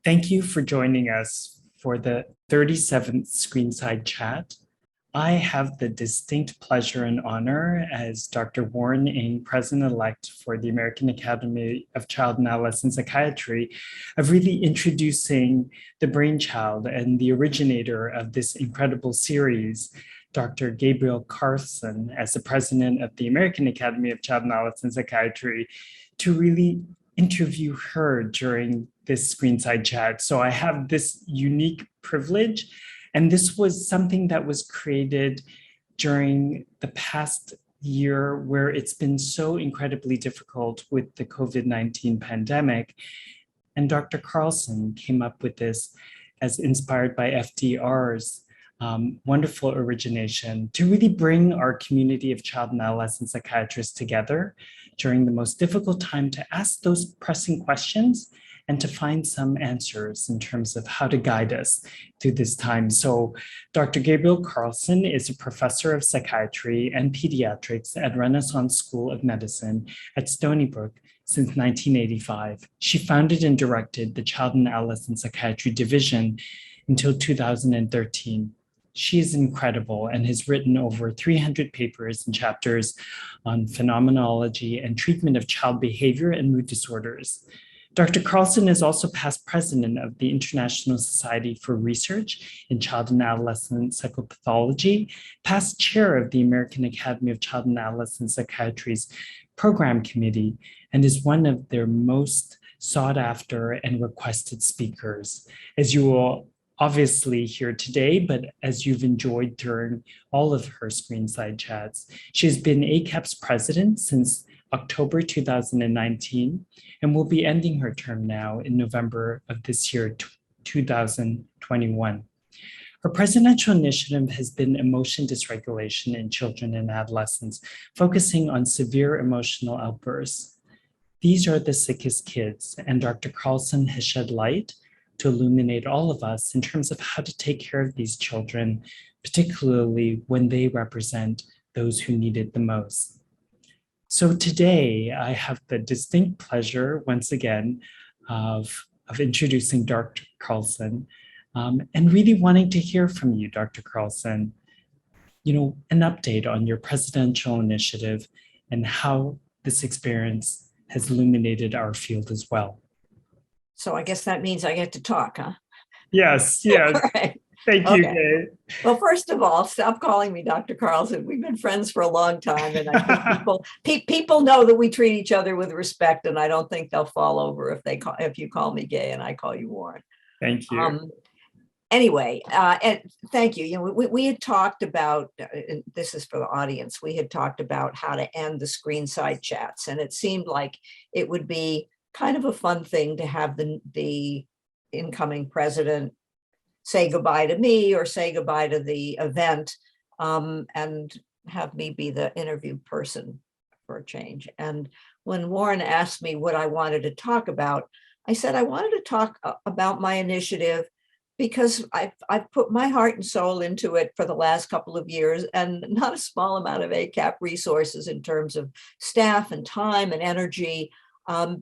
Thank you for joining us for the 37th Screenside Chat. I have the distinct pleasure and honor as Dr. Warren Ng, President-elect for the American Academy of Child and Adolescent Psychiatry, of really introducing the brainchild and the originator of this incredible series, Dr. Gabrielle Carlson, as the President of the American Academy of Child and Adolescent Psychiatry, to really interview her during this Screenside Chat. So I have this unique privilege, and this was something that was created during the past year where it's been so incredibly difficult with the COVID-19 pandemic. And Dr. Carlson came up with this as inspired by FDR's wonderful origination to really bring our community of child and adolescent psychiatrists together during the most difficult time to ask those pressing questions and to find some answers in terms of how to guide us through this time. So Dr. Gabrielle Carlson is a professor of psychiatry and pediatrics at Renaissance School of Medicine at Stony Brook since 1985. She founded and directed the Child and Adolescent Psychiatry Division until 2013. She is incredible and has written over 300 papers and chapters on phenomenology and treatment of child behavior and mood disorders. Dr. Carlson is also past president of the International Society for Research in Child and Adolescent Psychopathology, past chair of the American Academy of Child and Adolescent Psychiatry's program committee, and is one of their most sought after and requested speakers. As you will obviously here today, but as you've enjoyed during all of her Screenside Chats, she's been AACAP's president since October 2019, and will be ending her term now in November of this year, 2021. Her presidential initiative has been emotion dysregulation in children and adolescents, focusing on severe emotional outbursts. These are the sickest kids, and Dr. Carlson has shed light to illuminate all of us in terms of how to take care of these children, particularly when they represent those who need it the most. So today I have the distinct pleasure once again of introducing Dr. Carlson and really wanting to hear from you, Dr. Carlson, an update on your presidential initiative and how this experience has illuminated our field as well. So I guess that means I get to talk, huh? Yes. All right. Thank you, Kay. Well, first of all, stop calling me Dr. Carlson. We've been friends for a long time, and I think people know that we treat each other with respect, and I don't think they'll fall over if you call me Gay and I call you Warren. Thank you. Anyway, and thank you. We had talked about, and this is for the audience, we had talked about how to end the Screenside Chats, and it seemed like it would be kind of a fun thing to have the incoming president say goodbye to me or say goodbye to the event, and have me be the interview person for a change. And when Warren asked me what I wanted to talk about, I said I wanted to talk about my initiative because I've put my heart and soul into it for the last couple of years, and not a small amount of AACAP resources in terms of staff and time and energy,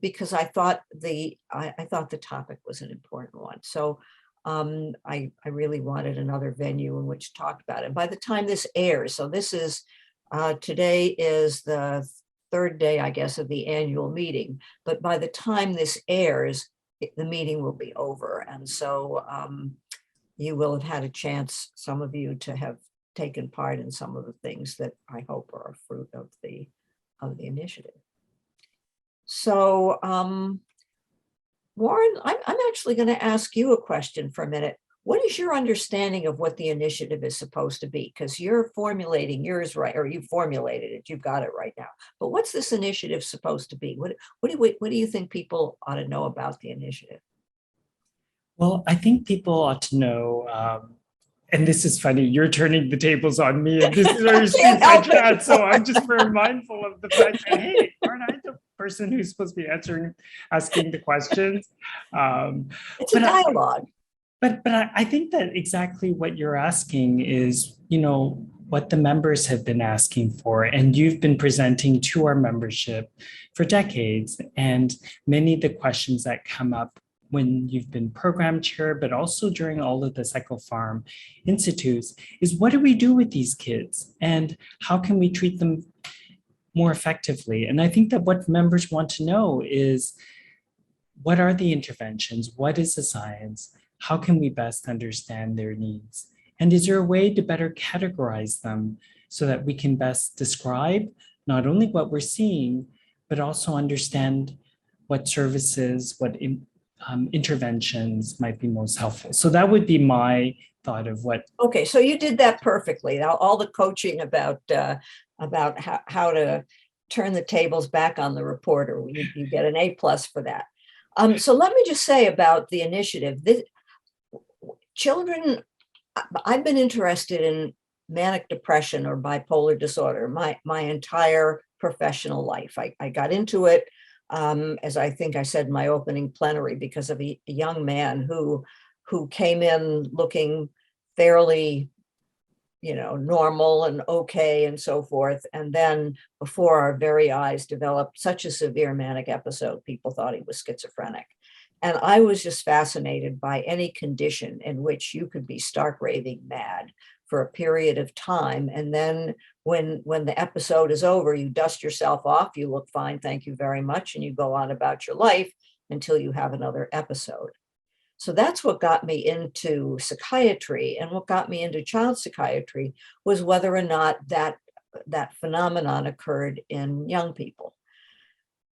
because I thought the topic was an important one. So I really wanted another venue in which to talk about it. By the time this airs, so this is, today is the third day, I guess, of the annual meeting, but by the time this airs, the meeting will be over. And so you will have had a chance, some of you, to have taken part in some of the things that I hope are a fruit of the initiative. So, Warren, I'm actually going to ask you a question for a minute. What is your understanding of what the initiative is supposed to be? Because you're formulating yours, right? Or you formulated it, you've got it right now. But what's this initiative supposed to be? What do you think people ought to know about the initiative? Well, I think people ought to know, and this is funny, you're turning the tables on me, and this is our Screenside Chat, so I'm just very mindful of the fact that, hey, aren't I the person who's supposed to be asking the questions? It's a dialogue. But I think that exactly what you're asking is, what the members have been asking for, and you've been presenting to our membership for decades. And many of the questions that come up when you've been program chair, but also during all of the Psychopharm Institutes, is what do we do with these kids and how can we treat them more effectively? And I think that what members want to know is, what are the interventions? What is the science? How can we best understand their needs? And is there a way to better categorize them so that we can best describe not only what we're seeing, but also understand what services, what interventions might be most helpful? So that would be my thought of what. Okay, so you did that perfectly. All the coaching about how to turn the tables back on the reporter, you get an A+ for that. So let me just say about the initiative. Children, I've been interested in manic depression or bipolar disorder my entire professional life. I got into it, as I think I said in my opening plenary, because of a young man who came in looking fairly, normal and okay and so forth. And then before our very eyes developed such a severe manic episode, people thought he was schizophrenic. And I was just fascinated by any condition in which you could be stark raving mad for a period of time. And then when the episode is over, you dust yourself off, you look fine, thank you very much, and you go on about your life until you have another episode. So that's what got me into psychiatry. And what got me into child psychiatry was whether or not that phenomenon occurred in young people.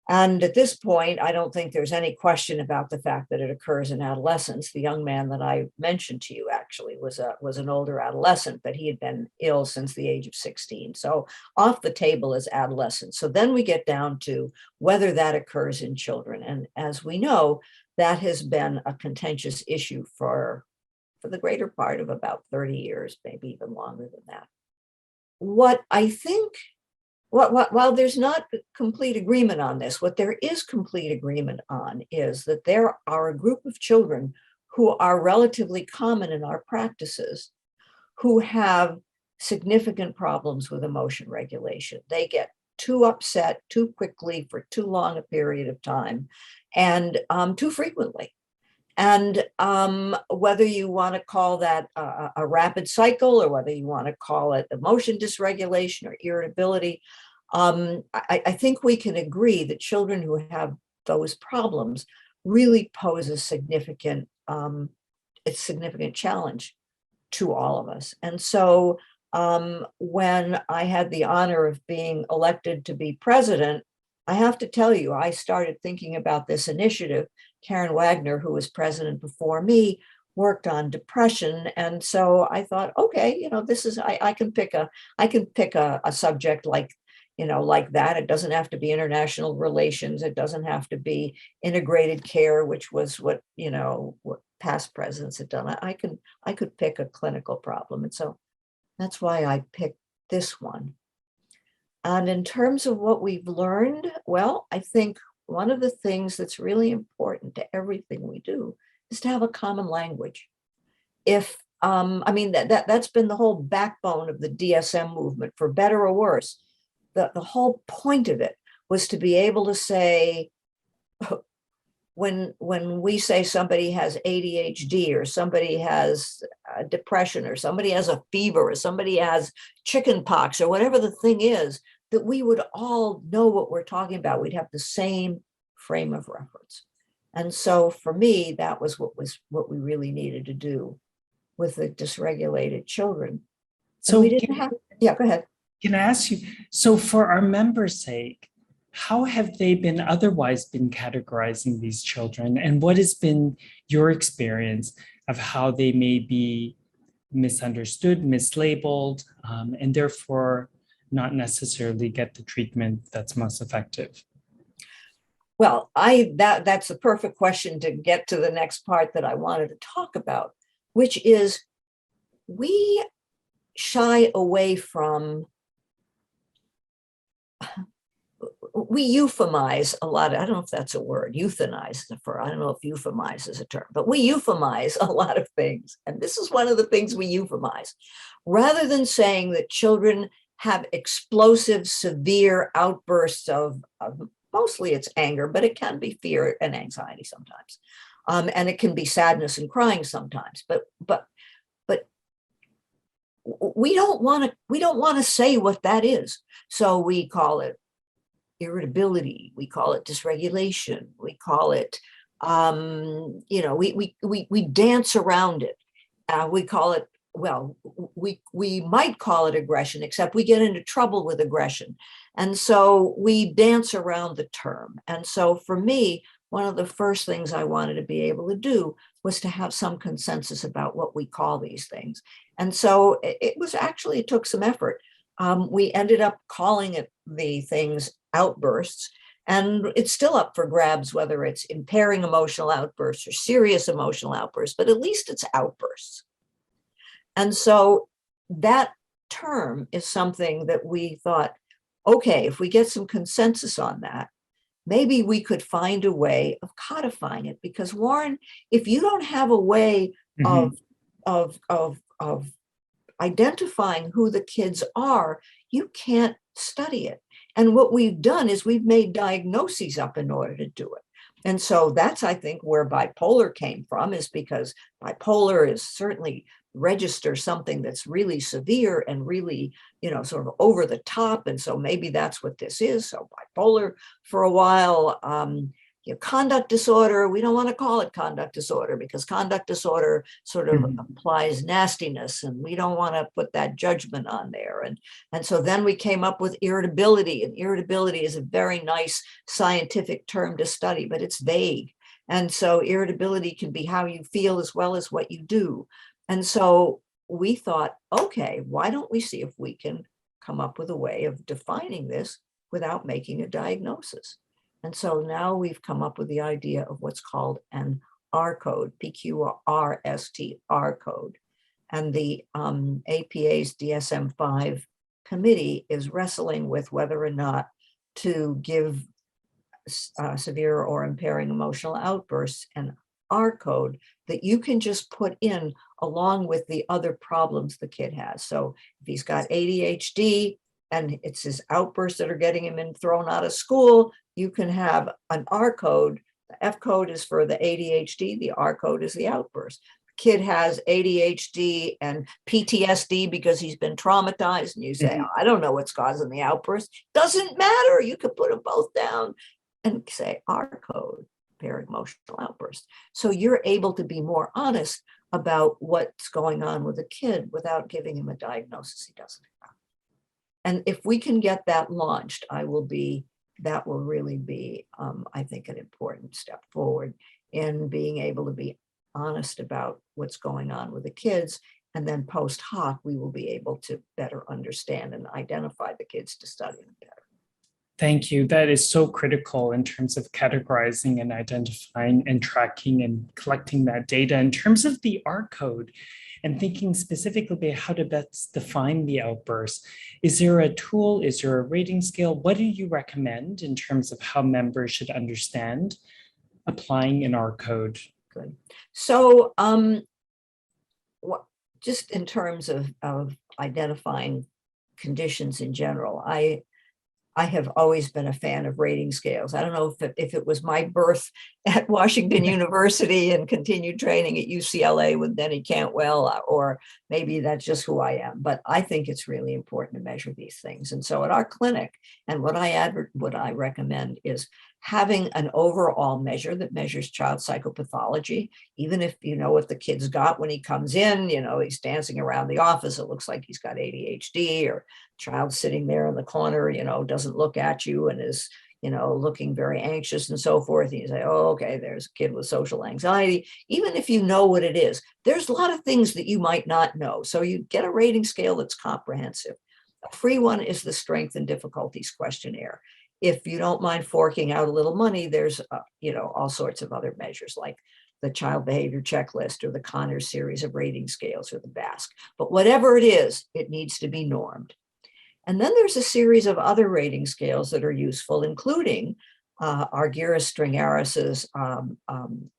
And at this point, I don't think there's any question about the fact that it occurs in adolescence. The young man that I mentioned to you actually was an older adolescent, but he had been ill since the age of 16. So off the table is adolescence. So then we get down to whether that occurs in children. And as we know, that has been a contentious issue for the greater part of about 30 years, maybe even longer than that. What I think, while there's not complete agreement on this, what there is complete agreement on is that there are a group of children who are relatively common in our practices who have significant problems with emotion regulation. They get too upset too quickly for too long a period of time and too frequently. And whether you want to call that a rapid cycle or whether you want to call it emotion dysregulation or irritability, I think we can agree that children who have those problems really pose a significant challenge to all of us. And so when I had the honor of being elected to be president, I have to tell you, I started thinking about this initiative. Karen Wagner, who was president before me, worked on depression. And so I thought, okay, this is, I can pick a subject like that. It doesn't have to be international relations. It doesn't have to be integrated care, which was what past presidents had done. I could pick a clinical problem. And so that's why I picked this one. And in terms of what we've learned, well, I think one of the things that's really important to everything we do is to have a common language. That's been the whole backbone of the DSM movement, for better or worse. The whole point of it was to be able to say, when we say somebody has ADHD or somebody has depression or somebody has a fever or somebody has chicken pox or whatever the thing is, that we would all know what we're talking about. We'd have the same frame of reference. And so for me, that was what we really needed to do with the dysregulated children. So we didn't have, yeah, go ahead. Can I ask you, so for our members' sake, how have they been otherwise been categorizing these children? And what has been your experience of how they may be misunderstood, mislabeled, and therefore not necessarily get the treatment that's most effective? Well, that's the perfect question to get to the next part that I wanted to talk about, which is we shy away from, we euphemize a lot. I don't know if that's a word, euthanize. I don't know if euphemize is a term, but we euphemize a lot of things. And this is one of the things we euphemize. Rather than saying that children have explosive, severe outbursts of mostly it's anger, but it can be fear and anxiety sometimes. And it can be sadness and crying sometimes, but we don't want to say what that is. So we call it irritability, we call it dysregulation, we call it, we dance around it. We call it, well, we might call it aggression, except we get into trouble with aggression. And so we dance around the term. And so for me, one of the first things I wanted to be able to do was to have some consensus about what we call these things. And so it took some effort. We ended up calling it the things outbursts, and it's still up for grabs whether it's impairing emotional outbursts or serious emotional outbursts, but at least it's outbursts. And so that term is something that we thought, okay, if we get some consensus on that, maybe we could find a way of codifying it. Because Warren, if you don't have a way of identifying who the kids are, you can't study it. And what we've done is we've made diagnoses up in order to do it. And so that's, I think, where bipolar came from, is because bipolar is certainly registers something that's really severe and really, sort of over the top. And so maybe that's what this is. So bipolar for a while, conduct disorder, we don't want to call it conduct disorder, because conduct disorder sort of implies nastiness, and we don't want to put that judgment on there. And so then we came up with irritability, and irritability is a very nice scientific term to study, but it's vague. And so irritability can be how you feel as well as what you do. And so we thought, okay, why don't we see if we can come up with a way of defining this without making a diagnosis? And so now we've come up with the idea of what's called an R code, PQRST-R code. And the APA's DSM-5 committee is wrestling with whether or not to give severe or impairing emotional outbursts an R code that you can just put in along with the other problems the kid has. So if he's got ADHD and it's his outbursts that are getting him thrown out of school, you can have an R code. The F code is for the ADHD, the R code is the outburst. The kid has ADHD and PTSD because he's been traumatized, and you say, I don't know what's causing the outburst. Doesn't matter. You can put them both down and say R code, impairing emotional outburst. So you're able to be more honest about what's going on with a kid without giving him a diagnosis he doesn't have. And if we can get that launched, that will really be, I think, an important step forward in being able to be honest about what's going on with the kids. And then post hoc, we will be able to better understand and identify the kids to study them better. Thank you. That is so critical in terms of categorizing and identifying and tracking and collecting that data. In terms of the R code and thinking specifically about how to best define the outburst, is there a tool? Is there a rating scale? What do you recommend in terms of how members should understand applying an R code? Good. So just in terms of identifying conditions in general, I have always been a fan of rating scales. I don't know if it was my birth at Washington University and continued training at UCLA with Denny Cantwell, or maybe that's just who I am. But I think it's really important to measure these things. And so at our clinic, and what I recommend is having an overall measure that measures child psychopathology, even if you know what the kid's got when he comes in, he's dancing around the office, it looks like he's got ADHD, or child sitting there in the corner, doesn't look at you and is, looking very anxious and so forth. And you say, oh, okay, there's a kid with social anxiety. Even if you know what it is, there's a lot of things that you might not know. So you get a rating scale that's comprehensive. A free one is the Strength and Difficulties questionnaire. If you don't mind forking out a little money, there's, all sorts of other measures like the Child Behavior Checklist or the Connors series of rating scales or the BASC. But whatever it is, it needs to be normed. And then there's a series of other rating scales that are useful, including Argyris-Stringaris's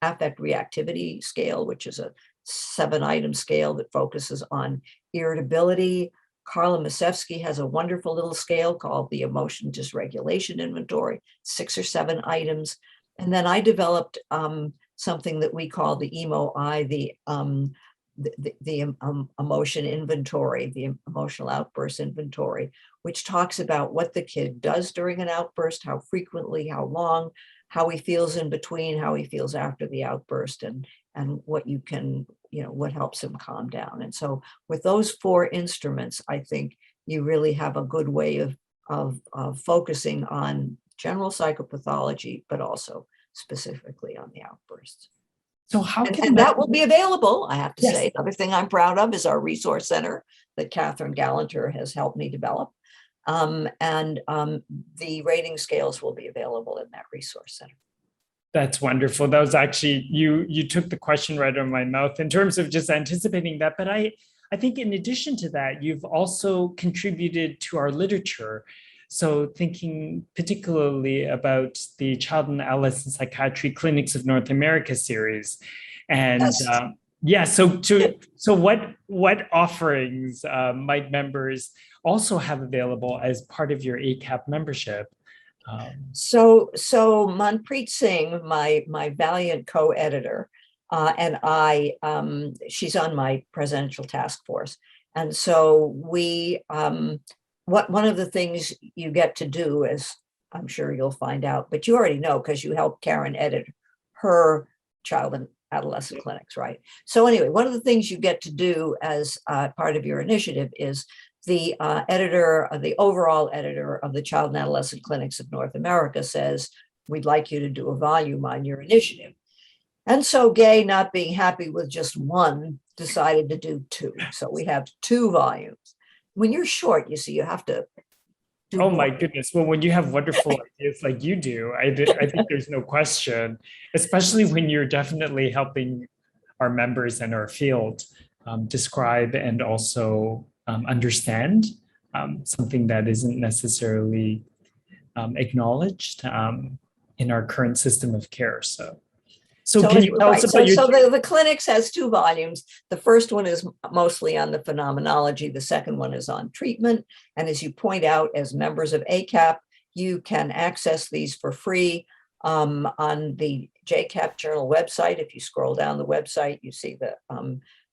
affect reactivity scale, which is a 7-item scale that focuses on irritability. Carla Masevsky has a wonderful little scale called the Emotion Dysregulation Inventory, 6 or 7 items. And then I developed something that we call the EMO-I, the emotion inventory, the emotional outburst inventory, which talks about what the kid does during an outburst, how frequently, how long, how he feels in between, how he feels after the outburst, and what you can, what helps him calm down. And so with those 4 instruments, I think you really have a good way of focusing on general psychopathology, but also specifically on the outbursts. So how can and that will be available, I have to Yes. say. Another thing I'm proud of is our resource center that Catherine Gallanter has helped me develop. The rating scales will be available in that resource center. That's wonderful. That was actually, you took the question right out of my mouth in terms of just anticipating that. But I think in addition to that, you've also contributed to our literature. So thinking particularly about the Child and Adolescent Psychiatry Clinics of North America series. And yes. So what offerings might members also have available as part of your AACAP membership? So Manpreet Singh, my valiant co-editor, and I, she's on my presidential task force. And so we, one of the things you get to do, as I'm sure you'll find out, but you already know because you helped Karen edit her child and adolescent clinics, right? So anyway, one of the things you get to do as part of your initiative is the overall editor of the Child and Adolescent Clinics of North America says, we'd like you to do a volume on your initiative. And so Gay, not being happy with just one, decided to do 2. So we have 2 volumes. When you're short, you see, you have to do Oh more. my goodness. Well, when you have wonderful ideas like you do, I think there's no question, especially when you're definitely helping our members and our field describe and also understand something that isn't necessarily acknowledged in our current system of care. So can you tell us about your... So the clinics has 2 volumes. The first one is mostly on the phenomenology. The second one is on treatment. And as you point out, as members of AACAP, you can access these for free on the JCAP Journal website. If you scroll down the website, you see the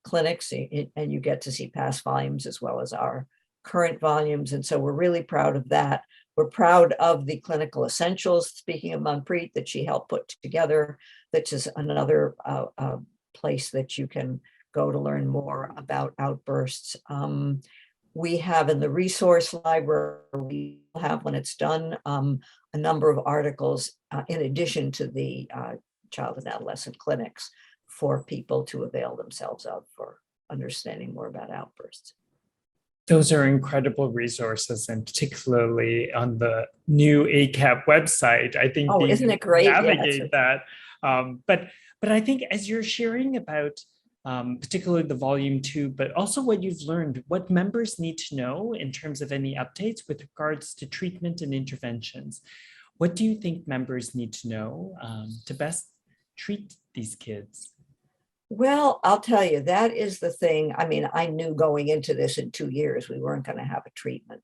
clinics, and you get to see past volumes as well as our current volumes. And so we're really proud of that. We're proud of the clinical essentials, speaking of Manpreet, that she helped put together. That is another place that you can go to learn more about outbursts. We have in the resource library, we have, when it's done, a number of articles in addition to the child and adolescent clinics for people to avail themselves of for understanding more about outbursts. Those are incredible resources, and particularly on the new AACAP website. I think isn't it great? Navigate that. But I think as you're sharing about particularly the volume 2, but also what you've learned, what members need to know in terms of any updates with regards to treatment and interventions. What do you think members need to know to best treat these kids? Well, I'll tell you, that is the thing. I mean, I knew going into this in 2 years, we weren't going to have a treatment.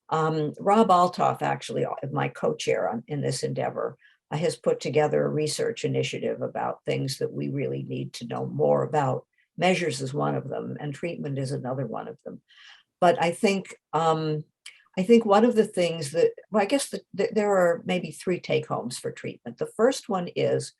Rob Altoff, actually, my co-chair in this endeavor, has put together a research initiative about things that we really need to know more about. Measures is one of them, and treatment is another one of them. But I think one of the things that, well, I guess there are maybe 3 take-homes for treatment. The first one is,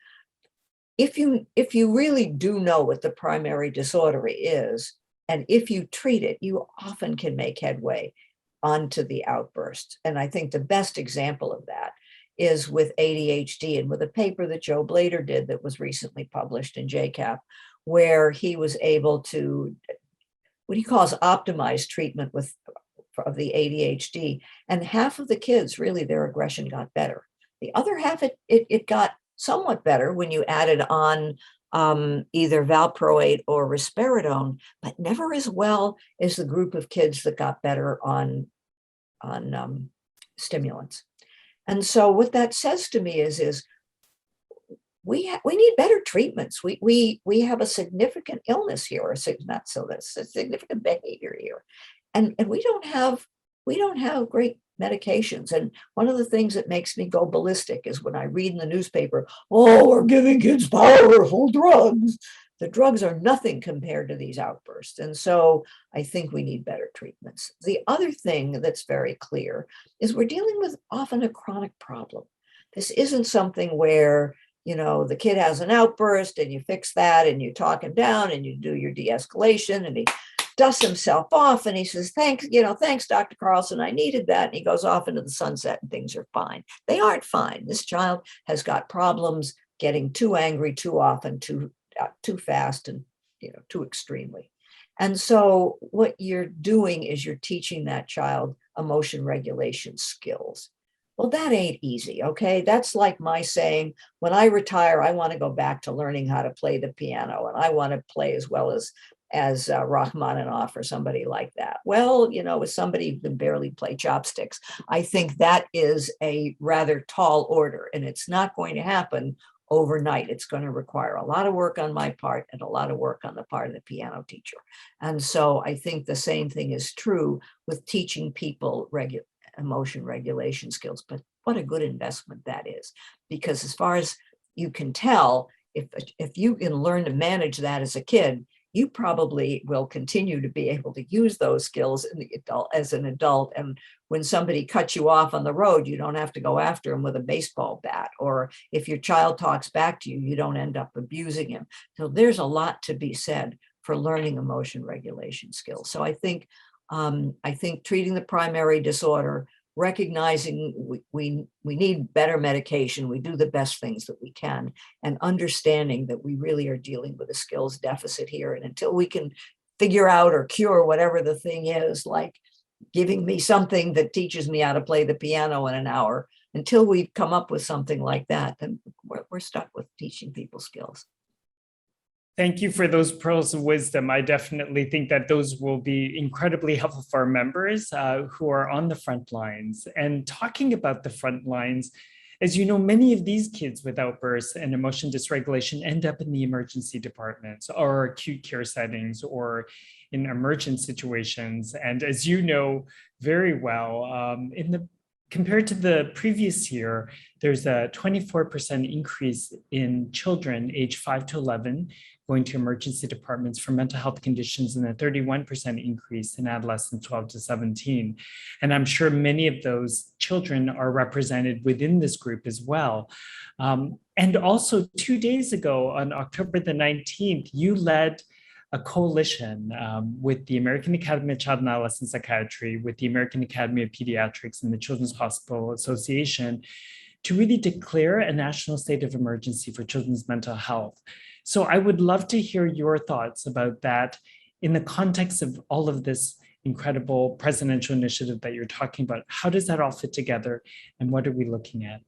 if you really do know what the primary disorder is, and if you treat it, you often can make headway onto the outburst. And I think the best example of that is with ADHD, and with a paper that Joe Blader did that was recently published in JCAP, where he was able to, what he calls optimized treatment of the ADHD. And half of the kids, really, their aggression got better. The other half, it got somewhat better when you added on either valproate or risperidone, but never as well as the group of kids that got better on stimulants. And so what that says to me is we need better treatments. We have a significant illness here, or that's a significant behavior here, and we don't have great medications. And one of the things that makes me go ballistic is when I read in the newspaper, oh, we're giving kids powerful drugs. The drugs are nothing compared to these outbursts. And so I think we need better treatments. The other thing that's very clear is we're dealing with often a chronic problem. This isn't something where, you know, the kid has an outburst and you fix that and you talk him down and you do your de-escalation and he dusts himself off and he says, thanks, thanks, Dr. Carlson, I needed that. And he goes off into the sunset and things are fine. They aren't fine. This child has got problems getting too angry too often, too fast, and too extremely. And so what you're doing is you're teaching that child emotion regulation skills. Well, that ain't easy, okay? That's like my saying, when I retire, I want to go back to learning how to play the piano, and I want to play as well as Rachmaninoff or somebody like that. Well, as somebody who can barely play chopsticks, I think that is a rather tall order, and it's not going to happen overnight. It's going to require a lot of work on my part and a lot of work on the part of the piano teacher. And so I think the same thing is true with teaching people emotion regulation skills. But what a good investment that is, because as far as you can tell, if you can learn to manage that as a kid, you probably will continue to be able to use those skills as an adult. And when somebody cuts you off on the road, you don't have to go after him with a baseball bat. Or if your child talks back to you, you don't end up abusing him. So there's a lot to be said for learning emotion regulation skills. So I think treating the primary disorder, recognizing we need better medication, we do the best things that we can, and understanding that we really are dealing with a skills deficit here. And until we can figure out or cure whatever the thing is, like giving me something that teaches me how to play the piano in an hour, until we come up with something like that, then we're stuck with teaching people skills. Thank you for those pearls of wisdom. I definitely think that those will be incredibly helpful for our members who are on the front lines. And talking about the front lines, as you know, many of these kids with outbursts and emotion dysregulation end up in the emergency departments or acute care settings or in emergent situations. And as you know very well, compared to the previous year, there's a 24% increase in children aged 5 to 11 going to emergency departments for mental health conditions, and a 31% increase in adolescents 12 to 17. And I'm sure many of those children are represented within this group as well. And also 2 days ago, on October the 19th, you led a coalition with the American Academy of Child and Adolescent Psychiatry, with the American Academy of Pediatrics and the Children's Hospital Association to really declare a national state of emergency for children's mental health. So I would love to hear your thoughts about that in the context of all of this incredible presidential initiative that you're talking about. How does that all fit together, and what are we looking at?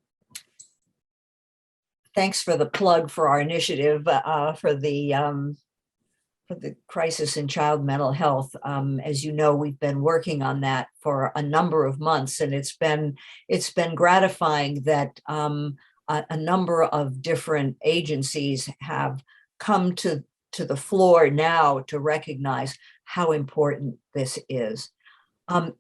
Thanks for the plug for our initiative for the crisis in child mental health. As you know, we've been working on that for a number of months, and it's been gratifying that a number of different agencies have come to the floor now to recognize how important this is.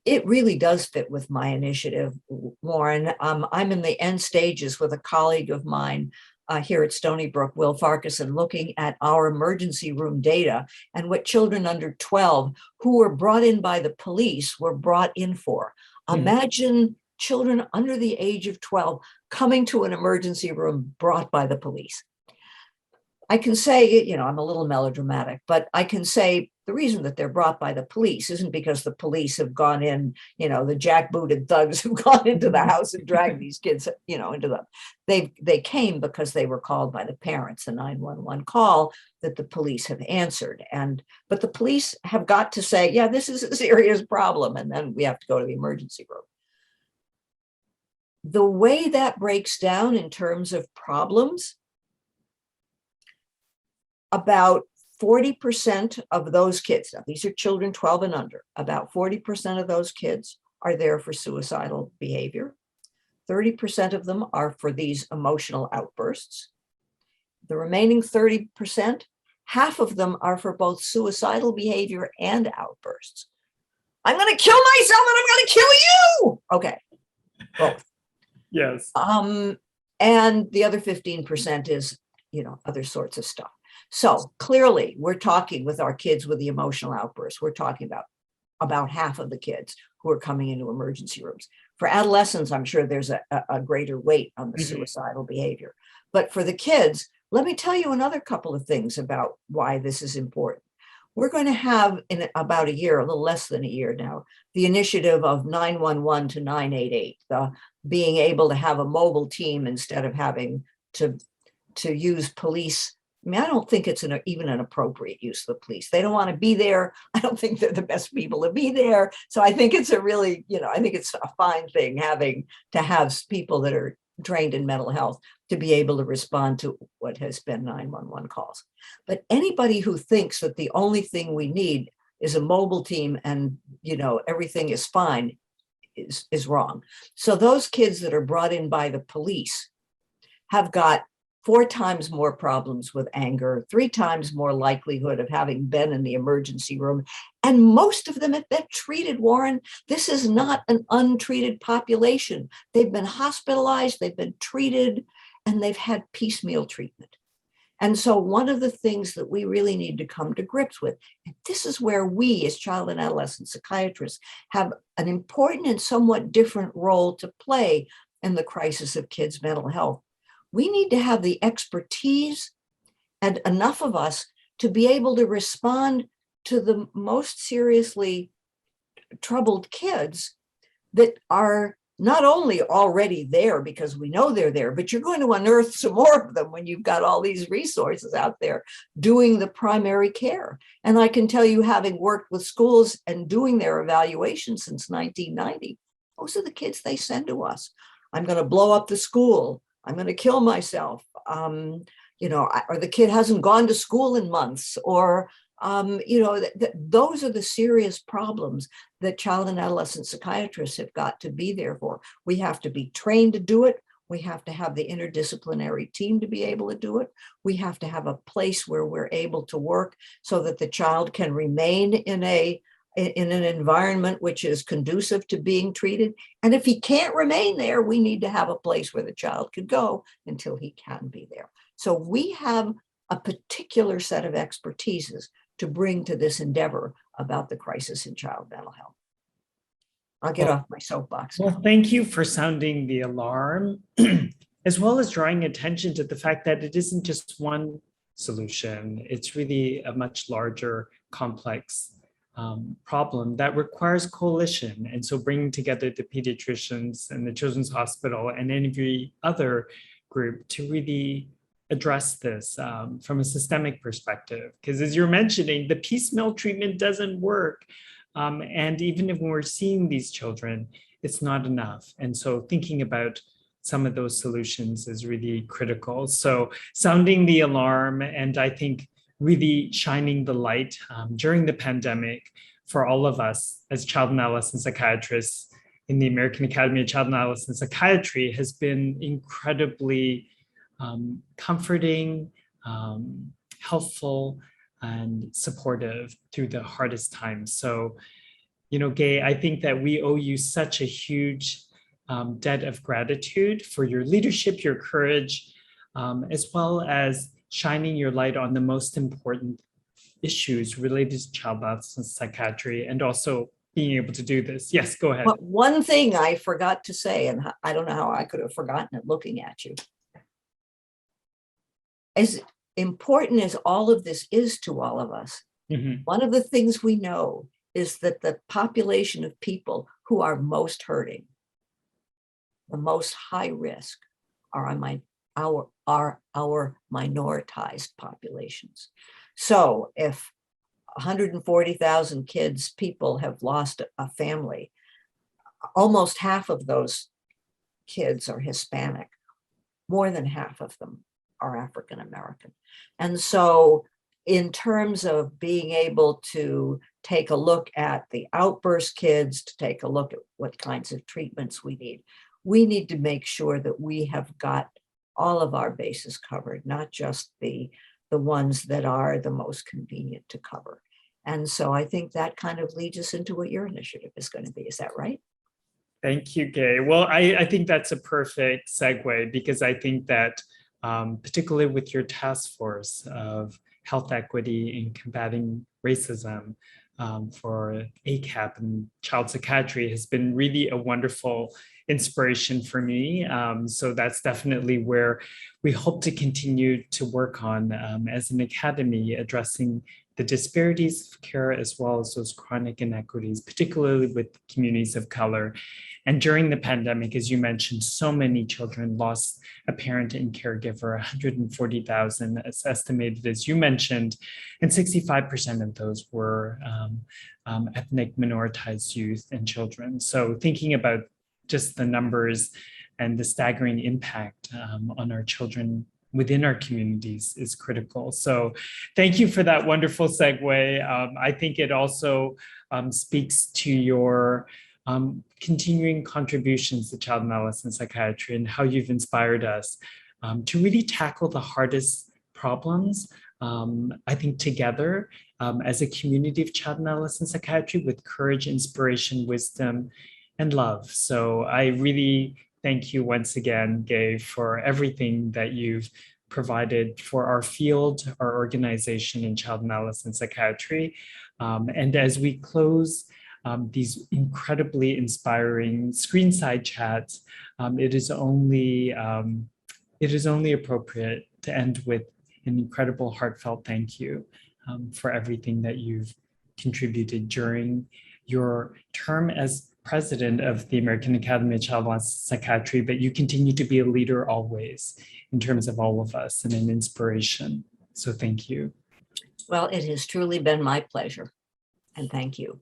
It really does fit with my initiative, Warren. I'm in the end stages with a colleague of mine here at Stony Brook, Will Farquharson, looking at our emergency room data and what children under 12 who were brought in by the police were brought in for. Imagine children under the age of 12 coming to an emergency room brought by the police. I can say, I'm a little melodramatic, but I can say the reason that they're brought by the police isn't because the police have gone in, the jackbooted thugs who've gone into the house and dragged these kids, into them. They came because they were called by the parents, a 911 call that the police have answered. But the police have got to say, yeah, this is a serious problem. And then we have to go to the emergency room. The way that breaks down in terms of problems, about 40% of those kids, now these are children 12 and under, about 40% of those kids are there for suicidal behavior. 30% of them are for these emotional outbursts. The remaining 30%, half of them are for both suicidal behavior and outbursts. I'm going to kill myself and I'm going to kill you. Okay, both. Yes. And the other 15% is, other sorts of stuff. So clearly we're talking with our kids with the emotional outbursts. We're talking about half of the kids who are coming into emergency rooms. For adolescents, I'm sure there's a greater weight on the suicidal behavior. But for the kids, let me tell you another couple of things about why this is important. We're going to have in about a year, a little less than a year now, the initiative of 911 to 988, the being able to have a mobile team instead of having to use police. I mean, I don't think it's even an appropriate use of the police. They don't want to be there. I don't think they're the best people to be there. So I think it's a really, I think it's a fine thing having to have people that are trained in mental health to be able to respond to what has been 911 calls. But anybody who thinks that the only thing we need is a mobile team and, everything is fine is wrong. So those kids that are brought in by the police have got 4 times more problems with anger, 3 times more likelihood of having been in the emergency room. And most of them have been treated, Warren. This is not an untreated population. They've been hospitalized, they've been treated, and they've had piecemeal treatment. And so one of the things that we really need to come to grips with, and this is where we as child and adolescent psychiatrists have an important and somewhat different role to play in the crisis of kids' mental health. We need to have the expertise and enough of us to be able to respond to the most seriously troubled kids that are not only already there because we know they're there, but you're going to unearth some more of them when you've got all these resources out there doing the primary care. And I can tell you, having worked with schools and doing their evaluation since 1990, most of the kids they send to us, I'm going to blow up the school, I'm going to kill myself, or the kid hasn't gone to school in months, or, those are the serious problems that child and adolescent psychiatrists have got to be there for. We have to be trained to do it. We have to have the interdisciplinary team to be able to do it. We have to have a place where we're able to work so that the child can remain in an environment which is conducive to being treated. And if he can't remain there, we need to have a place where the child could go until he can be there. So we have a particular set of expertises to bring to this endeavor about the crisis in child mental health. I'll get off my soapbox. Well, thank you for sounding the alarm, as well as drawing attention to the fact that it isn't just one solution. It's really a much larger, complex problem that requires coalition. And so bringing together the pediatricians and the Children's Hospital and every other group to really address this from a systemic perspective. Because as you're mentioning, the piecemeal treatment doesn't work. And even if we're seeing these children, it's not enough. And so thinking about some of those solutions is really critical. So sounding the alarm, and I think really shining the light during the pandemic for all of us as child and adolescent psychiatrists in the American Academy of Child and Adolescent Psychiatry has been incredibly comforting, helpful, and supportive through the hardest times. So, Gay, I think that we owe you such a huge debt of gratitude for your leadership, your courage, as well as shining your light on the most important issues related to child and adolescent psychiatry, and also being able to do this. Yes, go ahead. But one thing I forgot to say, and I don't know how I could have forgotten it looking at you. As important as all of this is to all of us, one of the things we know is that the population of people who are most hurting, the most high risk, are our minoritized populations. So if 140,000 people have lost a family, almost half of those kids are Hispanic. More than half of them are African American. And so in terms of being able to take a look at the outburst kids, to take a look at what kinds of treatments we need to make sure that we have got all of our bases covered, not just the ones that are the most convenient to cover. And so I think that kind of leads us into what your initiative is going to be. Is that right? Thank you, Gay. Well, I think that's a perfect segue, because I think that particularly with your task force of health equity and combating racism for AACAP and child psychiatry has been really a wonderful inspiration for me. So that's definitely where we hope to continue to work on as an academy, addressing the disparities of care as well as those chronic inequities, particularly with communities of color. And during the pandemic, as you mentioned, so many children lost a parent and caregiver, 140,000 as estimated, as you mentioned, and 65% of those were ethnic minoritized youth and children. So thinking about just the numbers and the staggering impact on our children within our communities is critical. So thank you for that wonderful segue. I think it also speaks to your continuing contributions to child and adolescent psychiatry and how you've inspired us to really tackle the hardest problems, I think together as a community of child and adolescent psychiatry with courage, inspiration, wisdom, and love. So I really thank you once again, Gabe, for everything that you've provided for our field, our organization in child and adolescent psychiatry. And as we close these incredibly inspiring Screenside Chats, it is only appropriate to end with an incredible heartfelt thank you for everything that you've contributed during your term as president of the American Academy of Child and Adolescent Psychiatry, but you continue to be a leader always in terms of all of us and an inspiration. So thank you. Well, it has truly been my pleasure, and thank you.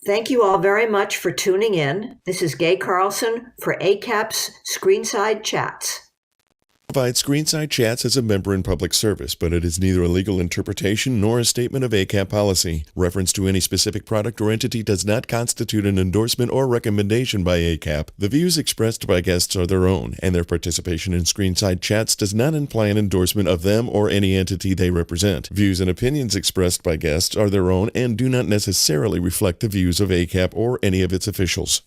Thank you all very much for tuning in. This is Gay Carlson for AACAP's Screenside Chats. Provides Screenside Chats as a member in public service, but it is neither a legal interpretation nor a statement of AACAP policy. Reference to any specific product or entity does not constitute an endorsement or recommendation by AACAP. The views expressed by guests are their own, and their participation in Screenside Chats does not imply an endorsement of them or any entity they represent. Views and opinions expressed by guests are their own and do not necessarily reflect the views of AACAP or any of its officials.